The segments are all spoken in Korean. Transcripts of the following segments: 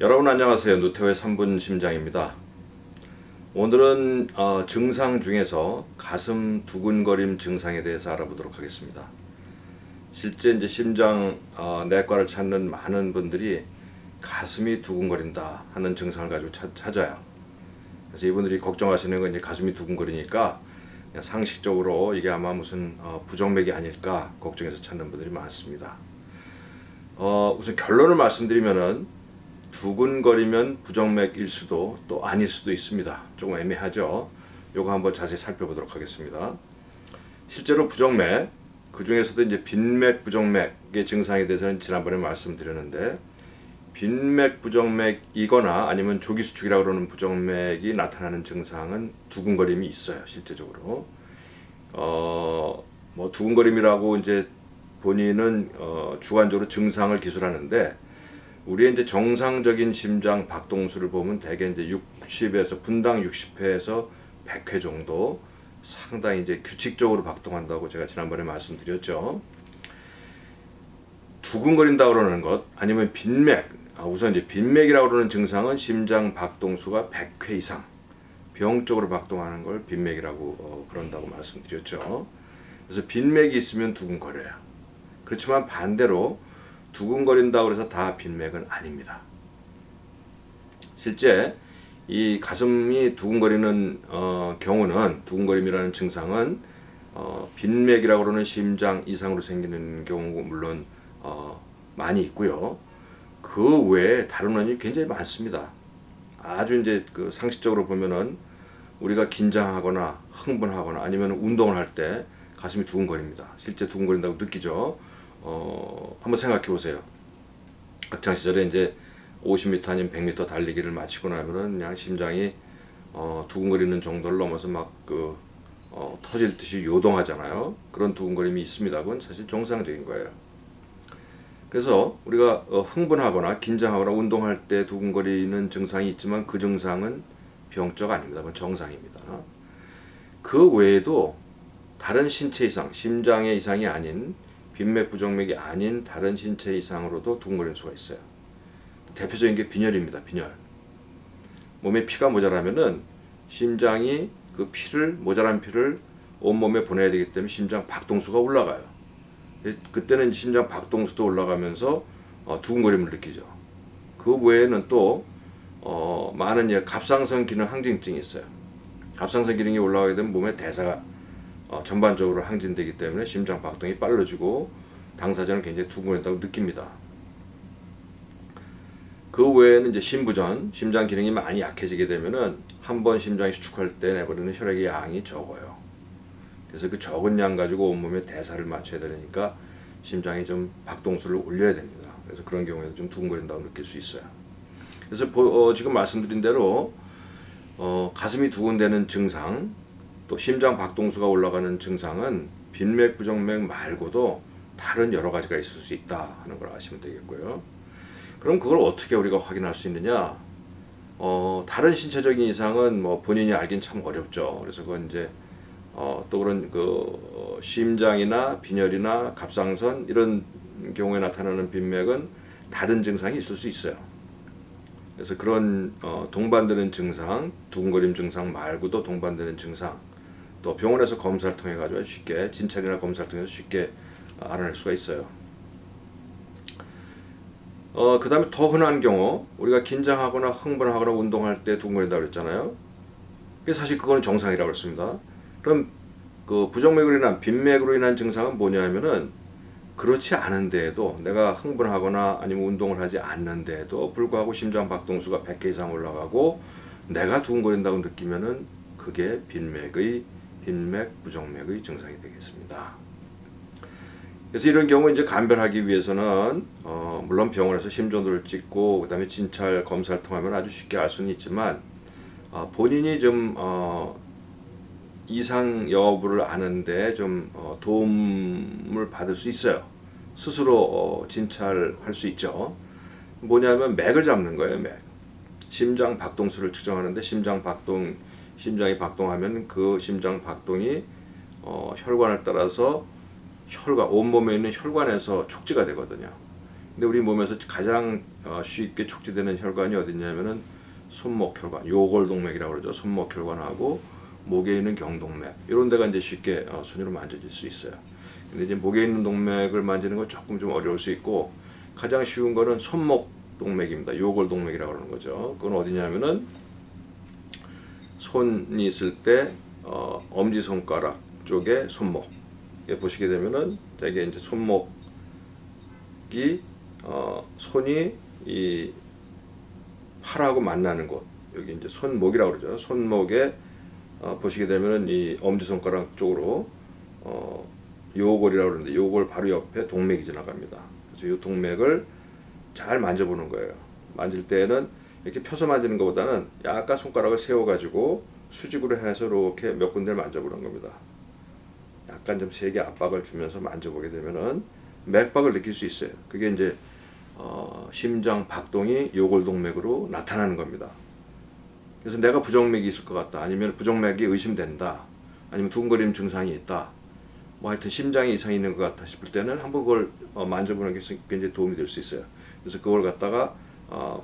여러분 안녕하세요. 누테오의 3분 심장입니다. 오늘은 증상 중에서 가슴 두근거림 증상에 대해서 알아보도록 하겠습니다. 실제 이제 심장 내과를 찾는 많은 분들이 가슴이 두근거린다 하는 증상을 가지고 찾아요. 그래서 이분들이 걱정하시는 건 이제 가슴이 두근거리니까 그냥 상식적으로 이게 아마 무슨 부정맥이 아닐까 걱정해서 찾는 분들이 많습니다. 우선 결론을 말씀드리면은 두근거리면 부정맥일 수도 또 아닐 수도 있습니다. 조금 애매하죠. 요거 한번 자세히 살펴보도록 하겠습니다. 실제로 부정맥, 그 중에서도 이제 빈맥 부정맥의 증상에 대해서는 지난번에 말씀드렸는데, 빈맥 부정맥이거나 아니면 조기수축이라고 그러는 부정맥이 나타나는 증상은 두근거림이 있어요. 실제적으로 뭐 두근거림이라고 이제 본인은 주관적으로 증상을 기술하는데, 우리의 이제 정상적인 심장 박동수를 보면 대개 이제 60에서 분당 60회에서 100회 정도 상당히 이제 규칙적으로 박동한다고 제가 지난번에 말씀드렸죠. 두근거린다 그러는 것 아니면 빈맥, 우선 이제 빈맥이라고 그러는 증상은 심장 박동수가 100회 이상 병적으로 박동하는 걸 빈맥이라고 그런다고 말씀드렸죠. 그래서 빈맥이 있으면 두근거려요. 그렇지만 반대로 두근거린다고 해서 다 빈맥은 아닙니다. 실제 이 가슴이 두근거리는 경우는, 두근거림이라는 증상은 빈맥이라고 하는 심장 이상으로 생기는 경우 물론 많이 있고요. 그 외에 다른 원인이 굉장히 많습니다. 아주 이제 그 상식적으로 보면은 우리가 긴장하거나 흥분하거나 아니면 운동을 할 때 가슴이 두근거립니다. 실제 두근거린다고 느끼죠. 한번 생각해 보세요. 학창 시절에 이제 50m 아니면 100m 달리기를 마치고 나면은 그냥 심장이 두근거리는 정도를 넘어서 막 터질 듯이 요동하잖아요. 그런 두근거림이 있습니다. 그건 사실 정상적인 거예요. 그래서 우리가 흥분하거나 긴장하거나 운동할 때 두근거리는 증상이 있지만 그 증상은 병적 아닙니다. 그건 정상입니다. 그 외에도 다른 신체 이상, 심장의 이상이 아닌 빈맥 부정맥이 아닌 다른 신체 이상으로도 두근거리는 수가 있어요. 대표적인 게 빈혈입니다. 빈혈. 몸에 피가 모자라면은 심장이 그 모자란 피를 온몸에 보내야 되기 때문에 심장 박동수가 올라가요. 그때는 심장 박동수도 올라가면서 두근거림을 느끼죠. 그 외에는 또 많은 갑상선 기능 항진증이 있어요. 갑상선 기능이 올라가게 되면 몸의 대사가 전반적으로 항진되기 때문에 심장 박동이 빨라지고 당사자는 굉장히 두근거린다고 느낍니다. 그 외에는 이제 심부전, 심장 기능이 많이 약해지게 되면은 한 번 심장이 수축할 때 내버리는 혈액의 양이 적어요. 그래서 그 적은 양 가지고 온몸의 대사를 맞춰야 되니까 심장이 좀 박동수를 올려야 됩니다. 그래서 그런 경우에도 좀 두근거린다고 느낄 수 있어요. 그래서 지금 말씀드린 대로 가슴이 두근대는 증상, 또 심장 박동수가 올라가는 증상은 빈맥 부정맥 말고도 다른 여러 가지가 있을 수 있다 하는 걸 아시면 되겠고요. 그럼 그걸 어떻게 우리가 확인할 수 있느냐? 다른 신체적인 이상은 뭐 본인이 알긴 참 어렵죠. 그래서 그건 이제 또 그런 심장이나 빈혈이나 갑상선 이런 경우에 나타나는 빈맥은 다른 증상이 있을 수 있어요. 그래서 그런 동반되는 증상, 두근거림 증상 말고도 동반되는 증상, 또 병원에서 검사를 통해 가지고 쉽게 진찰이나 검사를 통해서 쉽게 알아낼 수가 있어요. 그 다음에 더 흔한 경우, 우리가 긴장하거나 흥분하거나 운동할 때 두근거린다고 그랬잖아요. 사실 그거는 정상이라고 했습니다. 그럼 그 부정맥으로 인한 빈맥으로 인한 증상은 뭐냐면은 그렇지 않은데도, 내가 흥분하거나 아니면 운동을 하지 않는데도 불구하고 심장 박동수가 100회 이상 올라가고 내가 두근거린다고 느끼면은 그게 빈맥 부정맥의 증상이 되겠습니다. 그래서 이런 경우 이제 감별하기 위해서는 물론 병원에서 심전도를 찍고 그다음에 진찰 검사를 통하면 아주 쉽게 알 수는 있지만 본인이 좀 이상 여부를 아는데 좀 도움을 받을 수 있어요. 스스로 진찰할 수 있죠. 뭐냐면 맥을 잡는 거예요. 맥. 심장 박동수를 측정하는데 심장이 박동하면 그 심장 박동이 혈관을 따라서 온몸에 있는 혈관에서 촉지가 되거든요. 근데 우리 몸에서 가장 쉽게 촉지되는 혈관이 어디냐면은 손목 혈관, 요골동맥이라고 그러죠. 손목 혈관하고 목에 있는 경동맥 이런 데가 이제 쉽게 손으로 만져질 수 있어요. 근데 이제 목에 있는 동맥을 만지는 건 조금 좀 어려울 수 있고 가장 쉬운 거는 손목 동맥입니다. 요골동맥이라고 그러는 거죠. 그건 어디냐면은 손이 있을 때 엄지 손가락 쪽에 손목 보시게 되면은 되게 이제 손목이 손이 이 팔하고 만나는 곳 여기 이제 손목이라고 그러죠. 손목에 보시게 되면은 이 엄지 손가락 쪽으로 요골이라고 그러는데 요골 바로 옆에 동맥이 지나갑니다. 그래서 이 동맥을 잘 만져보는 거예요. 만질 때는 이렇게 펴서 만지는 것보다는 약간 손가락을 세워가지고 수직으로 해서 이렇게 몇 군데를 만져보는 겁니다. 약간 좀 세게 압박을 주면서 만져보게 되면은 맥박을 느낄 수 있어요. 그게 이제 심장 박동이 요골동맥으로 나타나는 겁니다. 그래서 내가 부정맥이 있을 것 같다, 아니면 부정맥이 의심된다, 아니면 두근거림 증상이 있다, 뭐 하여튼 심장에 이상이 있는 것 같다 싶을 때는 한번 그걸 만져보는 게 굉장히 도움이 될 수 있어요. 그래서 그걸 갖다가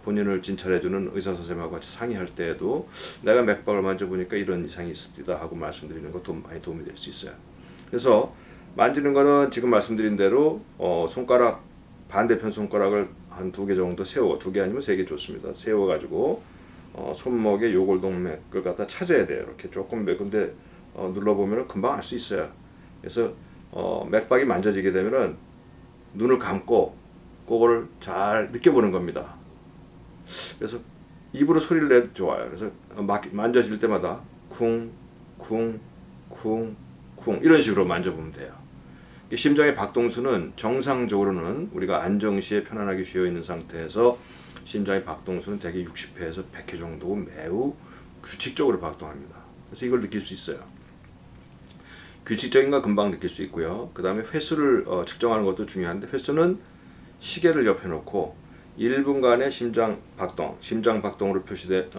본인을 진찰해주는 의사 선생님하고 같이 상의할 때에도 내가 맥박을 만져보니까 이런 이상이 있습니다 하고 말씀드리는 것도 많이 도움이 될 수 있어요. 그래서 만지는 거는 지금 말씀드린 대로 손가락 반대편 손가락을 한 2개 정도 세워, 2개 아니면 3개 좋습니다. 세워가지고 손목의 요골동맥을 갖다 찾아야 돼요. 이렇게 조금 몇 군데 눌러보면 금방 알 수 있어요. 그래서 맥박이 만져지게 되면은 눈을 감고 그거를 잘 느껴보는 겁니다. 그래서 입으로 소리를 내도 좋아요. 그래서 만져질 때마다 쿵, 쿵, 쿵, 쿵 이런 식으로 만져보면 돼요. 심장의 박동수는 정상적으로는 우리가 안정시에 편안하게 쉬어 있는 상태에서 심장의 박동수는 대개 60회에서 100회 정도 매우 규칙적으로 박동합니다. 그래서 이걸 느낄 수 있어요. 규칙적인 건 금방 느낄 수 있고요. 그 다음에 횟수를 측정하는 것도 중요한데, 횟수는 시계를 옆에 놓고 1분간의 심장 박동으로 표시된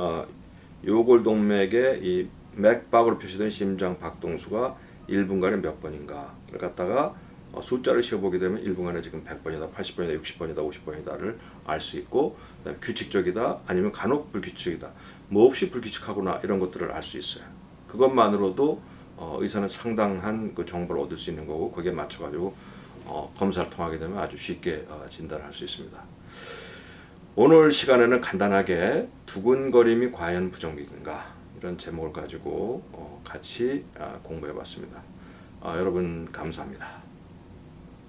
요골동맥의 이 맥박으로 표시된 심장 박동수가 1분간에 몇 번인가를 갖다가 숫자를 세어보게 되면 1분간에 지금 100번이다, 80번이다, 60번이다, 50번이다를 알 수 있고, 그다음에 규칙적이다, 아니면 간혹 불규칙이다, 몹시 불규칙하구나 이런 것들을 알 수 있어요. 그것만으로도 의사는 상당한 그 정보를 얻을 수 있는 거고, 거기에 맞춰가지고 검사를 통하게 되면 아주 쉽게 진단할 수 있습니다. 오늘 시간에는 간단하게 두근거림이 과연 부정맥인가 이런 제목을 가지고 같이 공부해 봤습니다. 여러분 감사합니다.